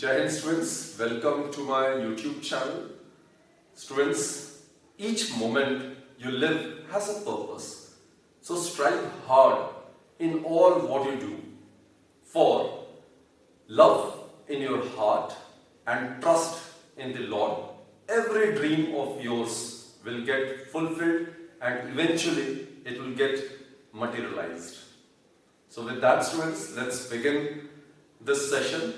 Jai Hind students, welcome to my YouTube channel. Students, each moment you live has a purpose. So strive hard in all what you do. For love in your heart and trust in the Lord, every dream of yours will get fulfilled and eventually it will get materialized. So with that students, let's begin this session.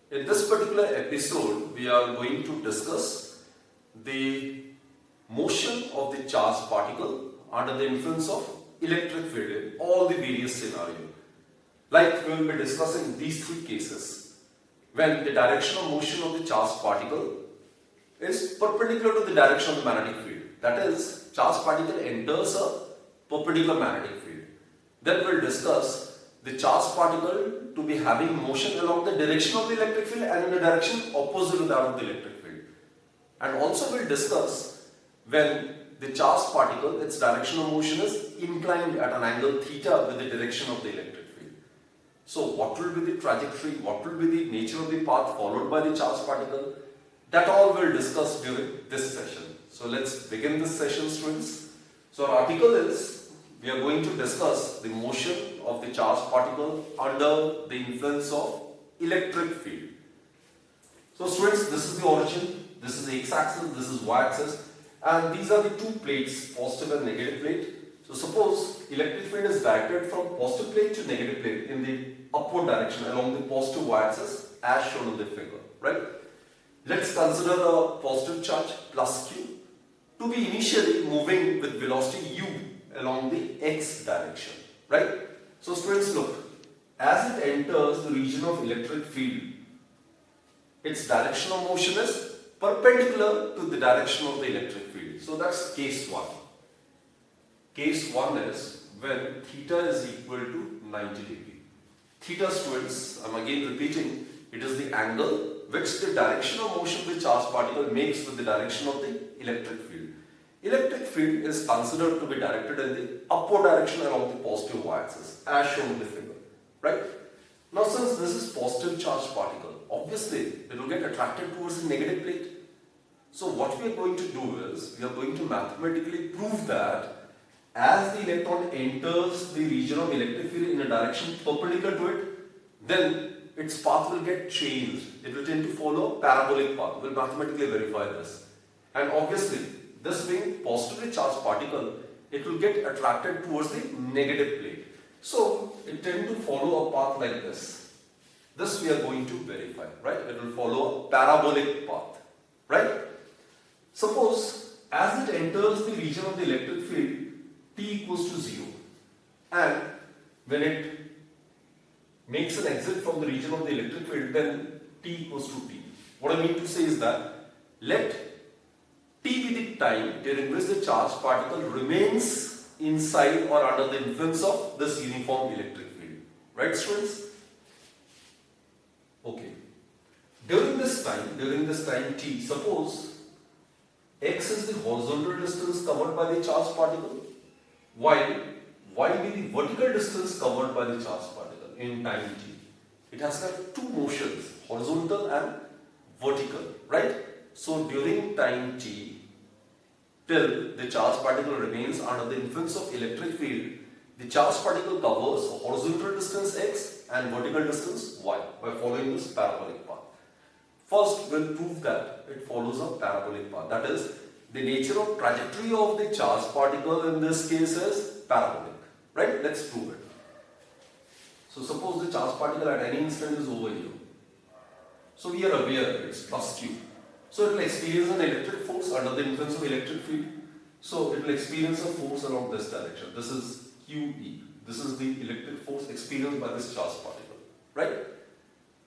In this particular episode, we are going to discuss the motion of the charged particle under the influence of electric field in all the various scenarios. Like we will be discussing these three cases. When the direction of motion of the charged particle is perpendicular to the direction of the magnetic field. That is, charged particle enters a perpendicular magnetic field. Then we will discuss the charged particle to be having motion along the direction of the electric field and in the direction opposite to that of the electric field. And also we will discuss when the charged particle, its direction of motion is inclined at an angle theta with the direction of the electric field. So what will be the trajectory, what will be the nature of the path followed by the charged particle? That all we will discuss during this session. So let's begin this session, students. So our article is, we are going to discuss the motion of the charged particle under the influence of electric field. So students, this is the origin, this is the x-axis, this is y-axis, and these are the two plates, positive and negative plate. So suppose electric field is directed from positive plate to negative plate in the upward direction along the positive y-axis as shown in the figure, right? Let's consider a positive charge plus q to be initially moving with velocity u along the x direction, right? So students, look, as it enters the region of electric field, its direction of motion is perpendicular to the direction of the electric field. So that's case 1. Case 1 is when theta is equal to 90 degree. Theta, students, I'm again repeating, it is the angle which the direction of motion of the charged particle makes with the direction of the electric field. Electric field is considered to be directed in the upward direction along the positive y-axis as shown in the figure, right? Now since this is positive charged particle, obviously it will get attracted towards the negative plate. So what we are going to do is, we are going to mathematically prove that as the electron enters the region of electric field in a direction perpendicular to it, then its path will get changed. It will tend to follow a parabolic path. We will mathematically verify this. And obviously, this being positively charged particle, it will get attracted towards the negative plate. So it tends to follow a path like this. This we are going to verify, right? It will follow a parabolic path, right? Suppose as it enters the region of the electric field, t equals to 0, and when it makes an exit from the region of the electric field, then t equals to t. What I mean to say is that let t be the time during which the charged particle remains inside or under the influence of this uniform electric field. Right, students? Okay. During this time t, suppose x is the horizontal distance covered by the charged particle, while y be the vertical distance covered by the charged particle in time t. It has got two motions, horizontal and vertical, right? So during time t, till the charged particle remains under the influence of electric field, the charged particle covers a horizontal distance x and vertical distance y by following this parabolic path. First, we'll prove that it follows a parabolic path. That is, the nature of trajectory of the charged particle in this case is parabolic, right? Let's prove it. So suppose the charged particle at any instant is over here. So we are aware it's plus q. So it will experience an electric force under the influence of electric field. So it will experience a force along this direction. This is QE. This is the electric force experienced by this charged particle, right?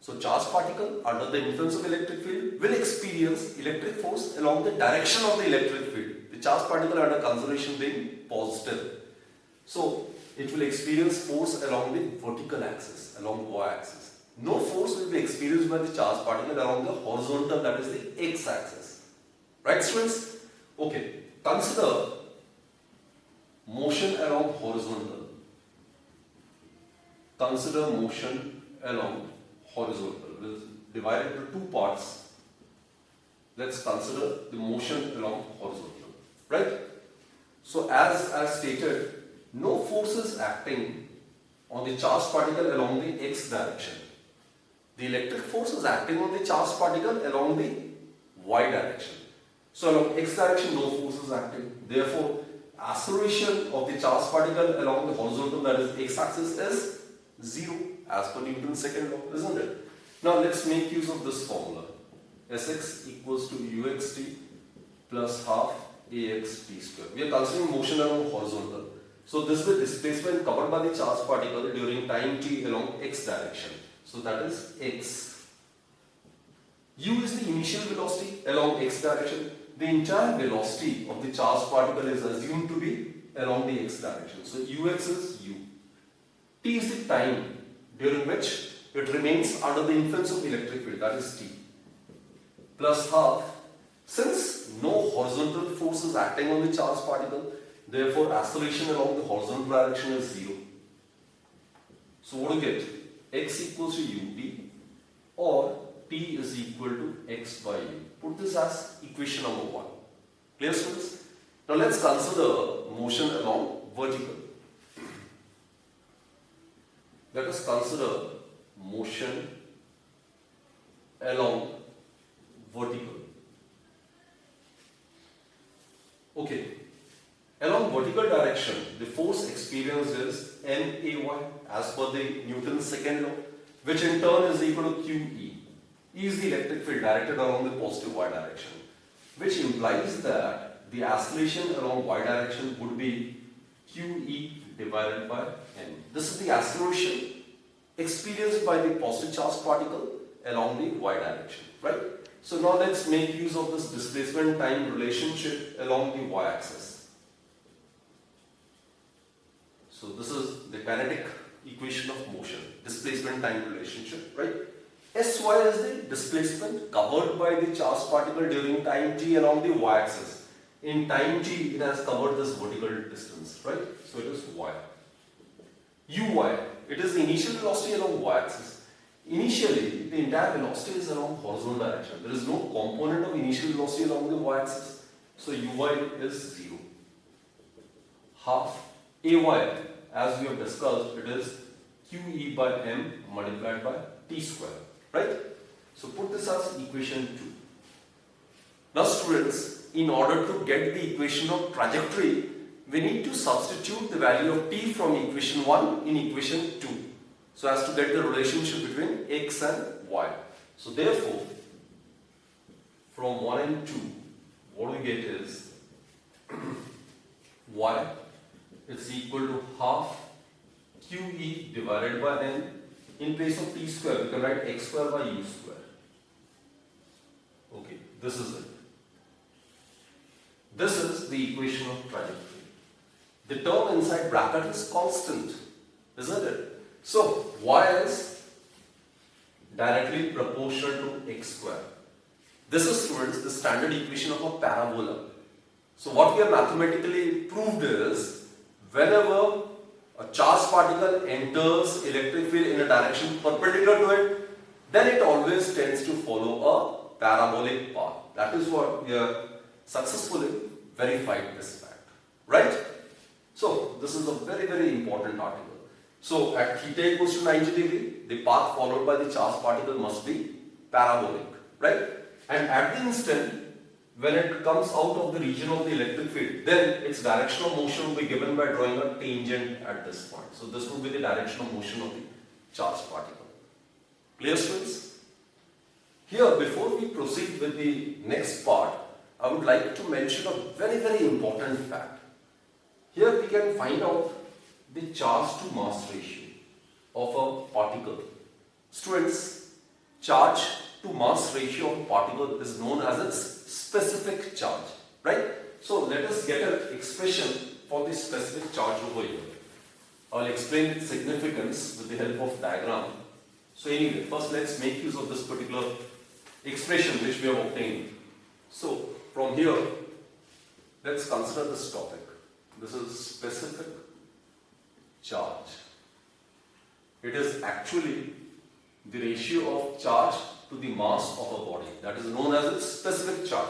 So charged particle under the influence of electric field will experience electric force along the direction of the electric field. The charged particle under conservation being positive. So it will experience force along the vertical axis, along y-axis. No force will be experienced by the charged particle along the horizontal, that is the x-axis. Right, students? Okay, consider motion along horizontal. Consider motion along horizontal. We'll divide into two parts. Let's consider the motion along horizontal, right? So as stated, no force is acting on the charged particle along the x direction. The electric force is acting on the charged particle along the y direction. So along x direction, no force is acting. Therefore, acceleration of the charged particle along the horizontal, that is x-axis, is 0 as per Newton's second law, isn't it? Now let's make use of this formula. Sx equals to uxt plus half ax t square. We are considering motion along horizontal. So this is the displacement covered by the charged particle during time t along x direction. So that is x. U is the initial velocity along x direction. The entire velocity of the charged particle is assumed to be along the x direction. So ux is u. T is the time during which it remains under the influence of electric field, that is t. Plus half. Since no horizontal force is acting on the charged particle, therefore acceleration along the horizontal direction is 0. So what do you get? X equals to ut or t is equal to x by u. Put this as equation number 1. Clear, students? Now let's consider motion along vertical. Let us consider motion along vertical. Okay. Along vertical direction, the force experienced is NAY as per the Newton's second law, which in turn is equal to QE. E is the electric field directed along the positive y direction, which implies that the acceleration along y direction would be QE divided by N. This is the acceleration experienced by the positive charged particle along the y direction, right? So now let's make use of this displacement time relationship along the y-axis. So this is the kinetic equation of motion, displacement time relationship, right? Sy is the displacement covered by the charged particle during time t along the y-axis. In time t, it has covered this vertical distance, right? So it is y. Uy, it is the initial velocity along y-axis. Initially, the entire velocity is along horizontal direction. There is no component of initial velocity along the y-axis. So uy is 0. Half ay, as we have discussed, it is QE by m multiplied by t square, right? So put this as equation 2. Now students, in order to get the equation of trajectory, we need to substitute the value of t from equation 1 in equation 2. So as to get the relationship between x and y. So therefore, from 1 and 2, what we get is y is equal to half QE divided by n. In place of t square, we can write x square by u square. Okay, this is it. This is the equation of trajectory. The term inside bracket is constant, isn't it? So y is directly proportional to x square. This is, students, the standard equation of a parabola. So what we have mathematically proved is, whenever a charged particle enters electric field in a direction perpendicular to it, then it always tends to follow a parabolic path. That is what we have successfully verified this fact, right? So this is a very, very important article. So at theta equals to 90 degree, the path followed by the charged particle must be parabolic, right? And at the instant when it comes out of the region of the electric field, then its direction of motion will be given by drawing a tangent at this point. So this would be the direction of motion of the charged particle. Clear, students? Here, before we proceed with the next part, I would like to mention a very, very important fact. Here we can find out the charge to mass ratio of a particle. Students, charge to mass ratio of a particle is known as its specific charge, right? So let us get an expression for the specific charge over here. I will explain its significance with the help of diagram. So anyway, first let's make use of this particular expression which we have obtained. So from here, let's consider this topic. This is specific charge. It is actually the ratio of charge to the mass of a body. That is known as its specific charge.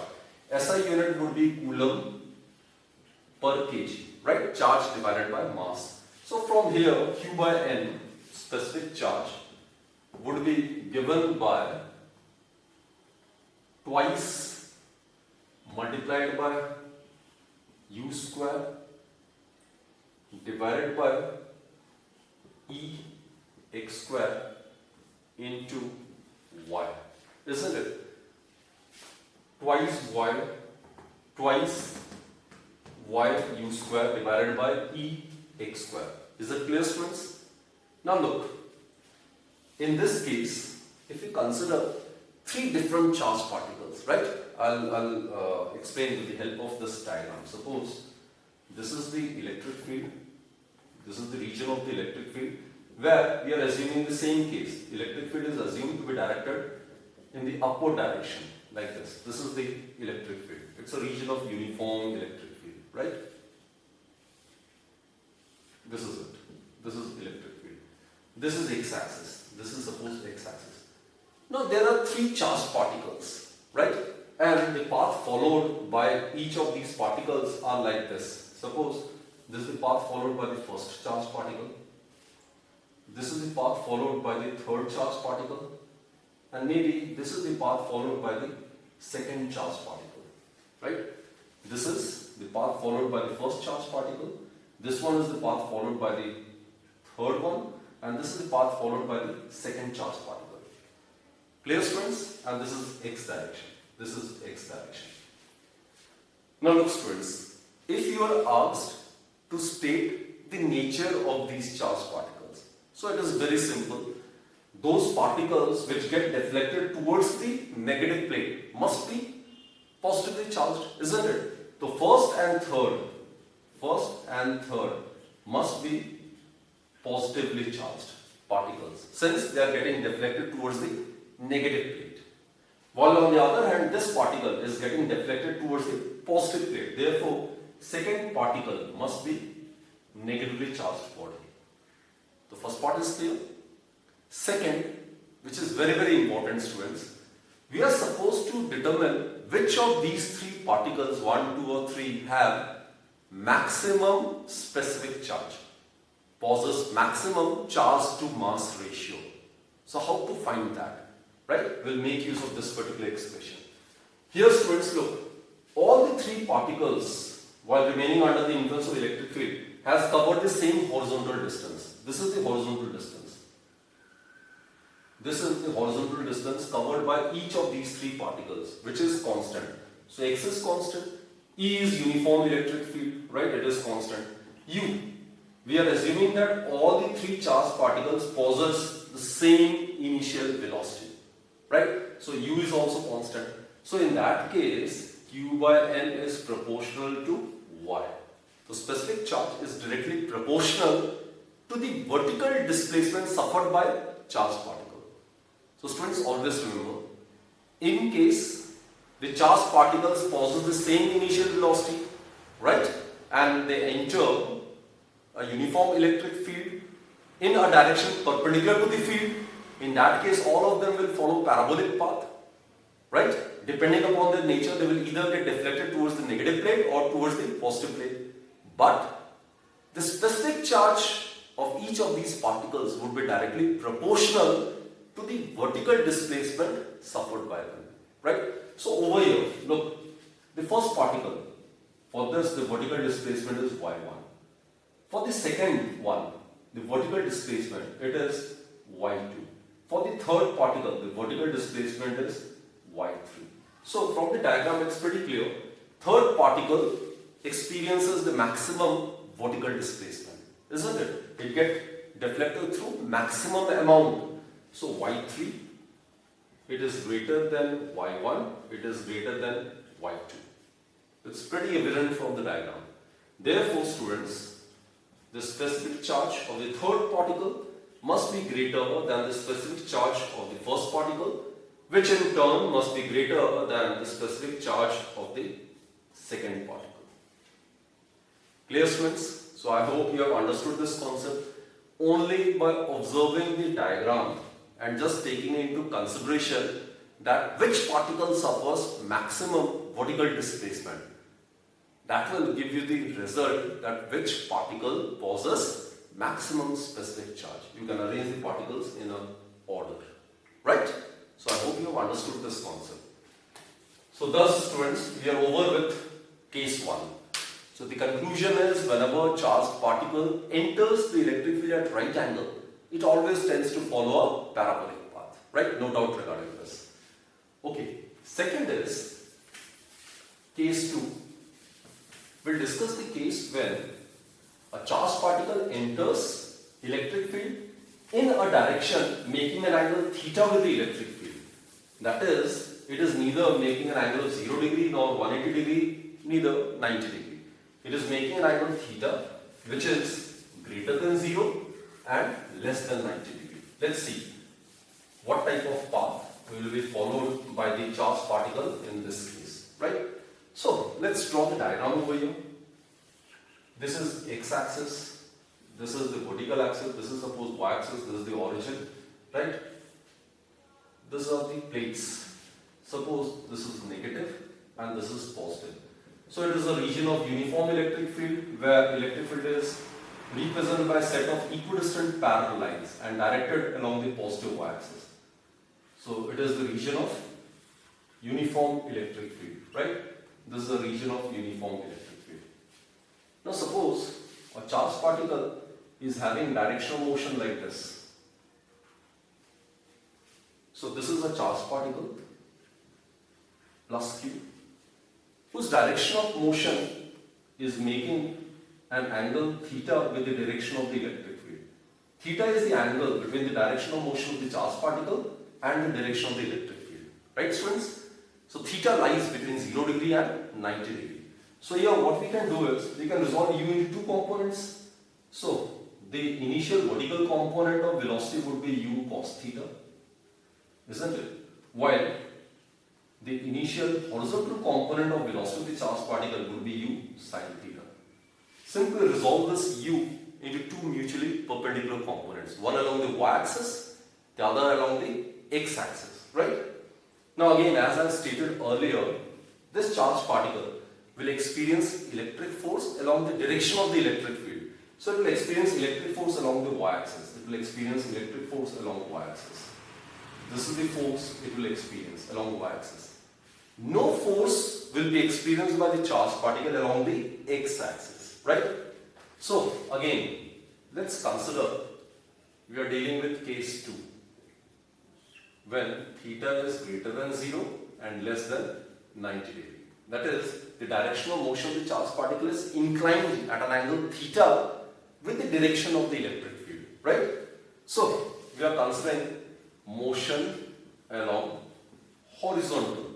SI unit would be coulomb per kg, right? Charge divided by mass. So from here, Q by N, specific charge, would be given by twice multiplied by U square divided by E x square into Y, isn't it? Twice Y U square divided by E x square. Is it clear, students? Now look, in this case, if you consider three different charged particles, right? I'll explain with the help of this diagram. Suppose this is the electric field, this is the region of the electric field, where we are assuming the same case. Electric field is assumed to be directed in the upward direction, like this. This is the electric field. It's a region of uniform electric field, right? This is it. This is electric field. This is x-axis. This is supposed x-axis. Now there are three charged particles, right? And the path followed by each of these particles are like this. Suppose this is the path followed by the first charged particle. This is the path followed by the third charged particle. And maybe this is the path followed by the second charged particle, right? This is the path followed by the first charged particle. This one is the path followed by the third one. And this is the path followed by the second charged particle. Clear, students? And this is x direction. This is x direction. Now look, students, if you are asked to state the nature of these charged particles, so it is very simple. Those particles which get deflected towards the negative plate must be positively charged, isn't it? The first and third must be positively charged particles, since they are getting deflected towards the negative plate. While on the other hand, this particle is getting deflected towards the positive plate. Therefore, second particle must be negatively charged body. The first part is clear. Second, which is very, very important, students, we are supposed to determine which of these three particles, 1, 2 or 3, have maximum specific charge, possess maximum charge to mass ratio. So how to find that? Right? We'll make use of this particular expression. Here, students, look, all the three particles, while remaining under the influence of electric field, has covered the same horizontal distance. This is the horizontal distance. This is the horizontal distance covered by each of these three particles, which is constant. So x is constant, E is uniform electric field, right? It is constant. U, we are assuming that all the three charged particles possess the same initial velocity, right? So U is also constant. So in that case, Q by N is proportional to Y. So specific charge is directly proportional to the vertical displacement suffered by charged particle. So students, always remember, in case the charged particles possess the same initial velocity, right, and they enter a uniform electric field in a direction perpendicular to the field, in that case all of them will follow parabolic path, right? Depending upon their nature, they will either get deflected towards the negative plate or towards the positive plate. But the specific charge of each of these particles would be directly proportional to the vertical displacement suffered by them, right? So over here, look, the first particle, for this the vertical displacement is y1. For the second one, the vertical displacement, it is y2. For the third particle, the vertical displacement is y3. So from the diagram, it's pretty clear. Third particle experiences the maximum vertical displacement, isn't it? It gets deflected through maximum amount. So y3, it is greater than y1, it is greater than y2. It's pretty evident from the diagram. Therefore, students, the specific charge of the third particle must be greater than the specific charge of the first particle, which in turn must be greater than the specific charge of the second particle. Clear, students? So I hope you have understood this concept. Only by observing the diagram and just taking into consideration that which particle suffers maximum vertical displacement. That will give you the result that which particle causes maximum specific charge. You can arrange the particles in an order, right? So I hope you have understood this concept. So thus students, we are over with case 1. So the conclusion is whenever charged particle enters the electric field at right angle, it always tends to follow a parabolic path, right? No doubt regarding this. Okay, second is case 2. We'll discuss the case when a charged particle enters electric field in a direction making an angle theta with the electric field. That is, it is neither making an angle of 0 degree nor 180 degree, neither 90 degree. It is making an angle theta which is greater than 0 and less than 90 degree. Let's see what type of path will be followed by the charged particle in this case, right? So let's draw the diagram over here. This is x-axis, this is the vertical axis, this is suppose y-axis, this is the origin, right? These are the plates. Suppose this is negative and this is positive. So it is a region of uniform electric field where electric field is represented by a set of equidistant parallel lines and directed along the positive y-axis. So it is the region of uniform electric field, right? This is a region of uniform electric field. Now suppose a charged particle is having directional motion like this. So this is a charged particle plus q whose direction of motion is making an angle theta with the direction of the electric field. Theta is the angle between the direction of motion of the charged particle and the direction of the electric field. Right students? So theta lies between 0 degree and 90 degree. So here what we can do is, we can resolve u into two components. So the initial vertical component of velocity would be u cos theta, isn't it? While the initial horizontal component of velocity of the charged particle would be u sin theta. Simply resolve this u into two mutually perpendicular components, one along the y-axis, the other along the x-axis, right? Now again, as I stated earlier, this charged particle will experience electric force along the direction of the electric field. So it will experience electric force along the y-axis. It will experience electric force along the y-axis. This is the force it will experience along the y-axis. No force will be experienced by the charged particle along the x-axis, right? So again, let's consider we are dealing with case 2 when theta is greater than 0 and less than 90 degree. That is, the direction of motion of the charged particle is inclined at an angle theta with the direction of the electric field, right? So we are considering motion along horizontal.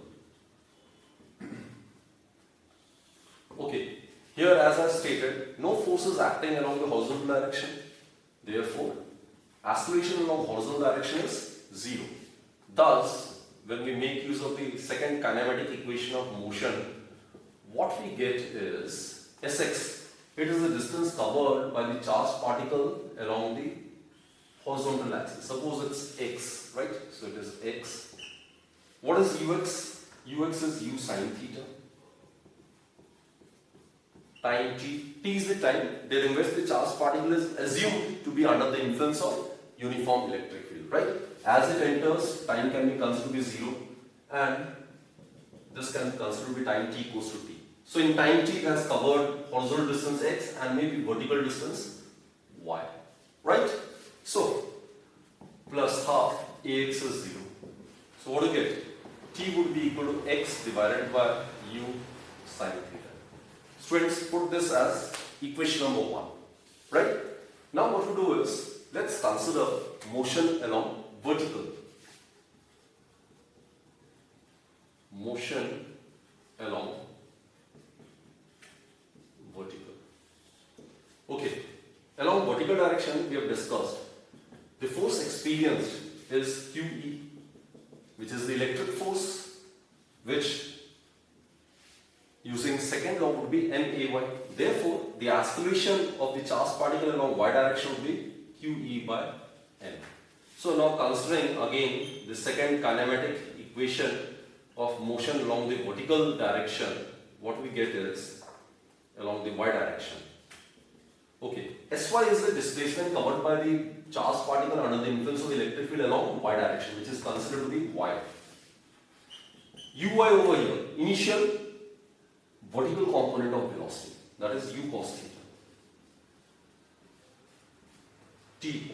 Okay, here as I stated, no force is acting along the horizontal direction. Therefore, acceleration along horizontal direction is 0. Thus, when we make use of the second kinematic equation of motion, what we get is Sx. It is the distance covered by the charged particle along the horizontal axis. Suppose it's x, right? So it is x. What is ux? Ux is u sin theta. Time t. T is the time during which the charged particle is assumed to be under the influence of uniform electric field, right? As it enters, time can be considered to be 0 and this can be considered to be time t equals to t. So in time t it has covered horizontal distance x and maybe vertical distance y, right? So plus half ax is 0. So what do you get? T would be equal to x divided by u sin theta. Students, put this as equation number 1, right? Now what we do is, let's consider motion along vertical. Motion along vertical. Okay, along vertical direction we have discussed. The force experienced is QE, which is the electric force, which using second law would be MAY. Therefore, the acceleration of the charged particle along y direction would be QE by M. So now considering again the second kinematic equation of motion along the vertical direction, what we get is along the y direction. Okay, Sy is the displacement covered by the charged particle under the influence of the electric field along y direction, which is considered to be y. Uy over here, initial vertical component of velocity, that is u cos theta. T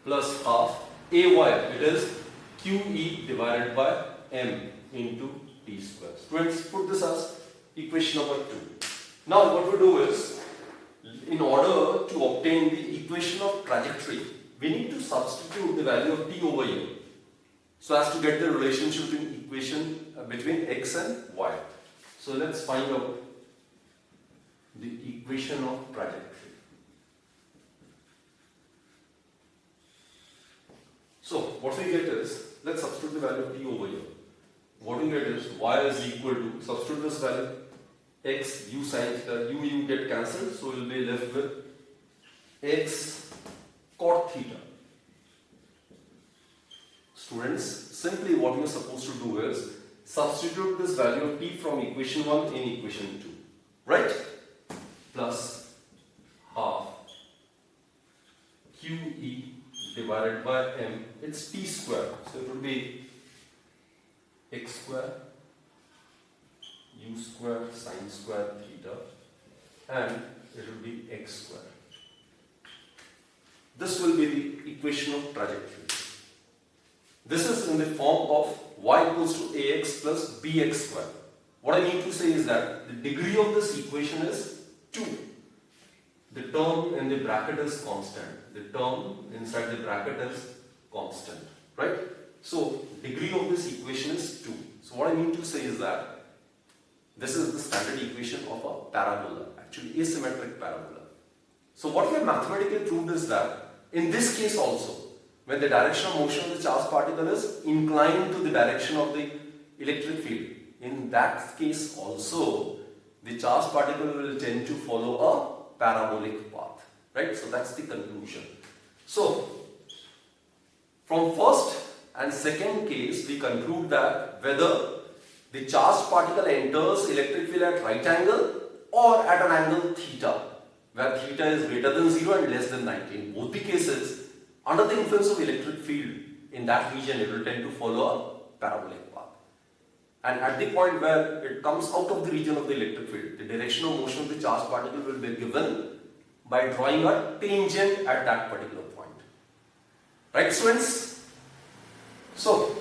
plus half Ay, it is QE divided by m into t square. Students, put this as equation number 2. Now what we do is, in order to obtain the equation of trajectory, we need to substitute the value of t over here, so as to get the relationship between equation between x and y. So let's find out the equation of trajectory. So what we get is, let's substitute the value of t over here. What we get is y is equal to, substitute this value, x u sin theta, u get cancelled, so we'll be left with x cot theta. Students, simply what you're supposed to do is substitute this value of t from equation 1 in equation 2, right? Plus half QE divided by m, it's t square, so it will be x square u square sin square theta, and it will be x square. This will be the equation of trajectory. This is in the form of y equals to ax plus bx square. What I mean to say is that the degree of this equation is 2. The term in the bracket is constant. The term inside the bracket is constant, right? So degree of this equation is 2. So what I mean to say is that this is the standard equation of a parabola, actually asymmetric parabola. So what we have mathematically proved is that in this case also, when the direction of motion of the charged particle is inclined to the direction of the electric field, in that case also the charged particle will tend to follow a parabolic path, right? So that's the conclusion. So from first and second case, we conclude that whether the charged particle enters electric field at right angle or at an angle theta, where theta is greater than 0 and less than 90. In both the cases, under the influence of electric field in that region, it will tend to follow a parabolic path. And at the point where it comes out of the region of the electric field, the direction of motion of the charged particle will be given by drawing a tangent at that particular point. Right, students? So,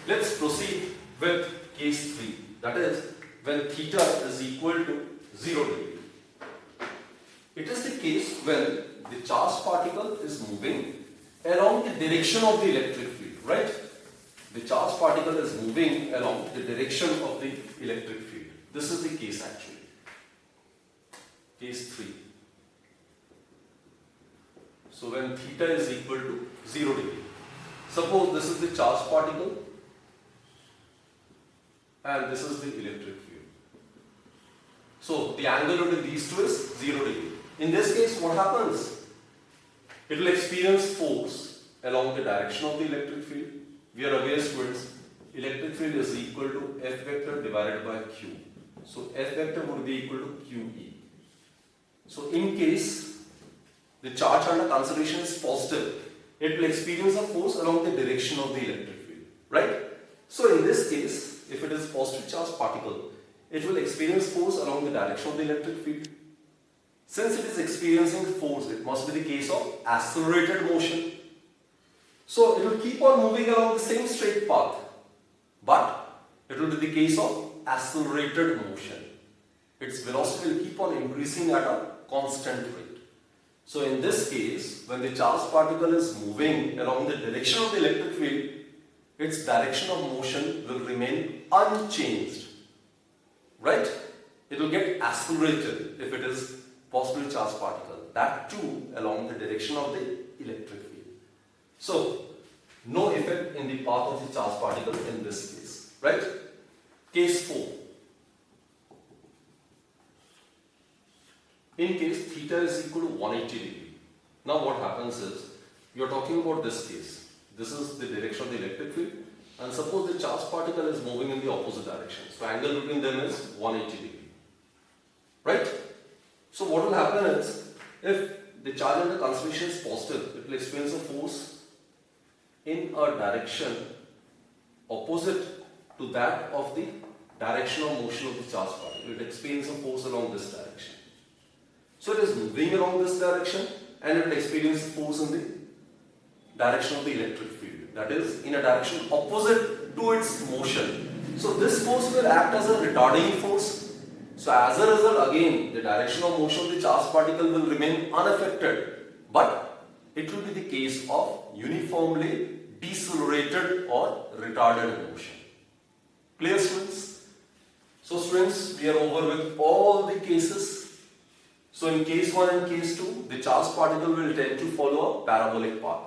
let's proceed with case 3. That is, when theta is equal to 0 degree. It is the case when the charged particle is moving along the direction of the electric field, right? The charged particle is moving along the direction of the electric field. This is the case actually. Case 3. So when theta is equal to 0 degree. Suppose this is the charged particle and this is the electric field. So the angle between these two is 0 degree. In this case, what happens? It will experience force along the direction of the electric field. We are aware, students, electric field is equal to F vector divided by Q. So F vector would be equal to QE. So in case the charge under consideration is positive, it will experience a force along the direction of the electric field, right? So in this case, if it is positive charged particle, it will experience force along the direction of the electric field. Since it is experiencing force, it must be the case of accelerated motion. So it will keep on moving along the same straight path, but it will be the case of accelerated motion. Its velocity will keep on increasing at a constant rate. So in this case, when the charged particle is moving along the direction of the electric field, its direction of motion will remain unchanged, right? It will get accelerated if it is positively charged particle, that too along the direction of the electric field. So, no effect in the path of the charged particle in this case, right? Case 4. In case theta is equal to 180 degree. Now what happens is, you are talking about this case. This is the direction of the electric field. and suppose the charged particle is moving in the opposite direction. So angle between them is 180 degree. Right? So what will happen is, if the charge under conservation is positive, it will experience a force in a direction opposite to that of the direction of motion of the charged particle. It experiences a force along this direction. So it is moving along this direction and it will experience force in the direction of the electric field. That is, in a direction opposite to its motion. So this force will act as a retarding force. So as a result, again, the direction of motion of the charged particle will remain unaffected. But it will be the case of uniformly decelerated or retarded motion. Clear, students? So students, we are over with all the cases. So in case 1 and case 2, the charged particle will tend to follow a parabolic path.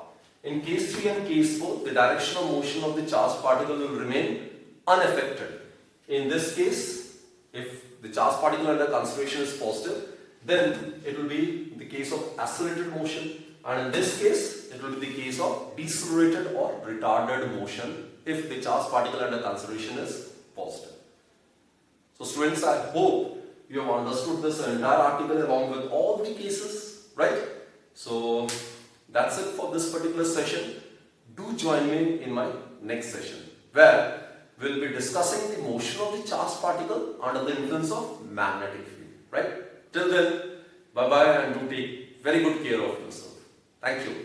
In case 3 and case 4, the direction of motion of the charged particle will remain unaffected. In this case, if the charged particle under conservation is positive, then it will be the case of accelerated motion, and in this case, it will be the case of decelerated or retarded motion if the charged particle under conservation is positive. So students, I hope you have understood this entire article along with all the cases, right? So that's it for this particular session. Do join me in my next session, where we'll be discussing the motion of the charged particle under the influence of magnetic field, right? Till then, bye-bye, and do take very good care of yourself. Thank you.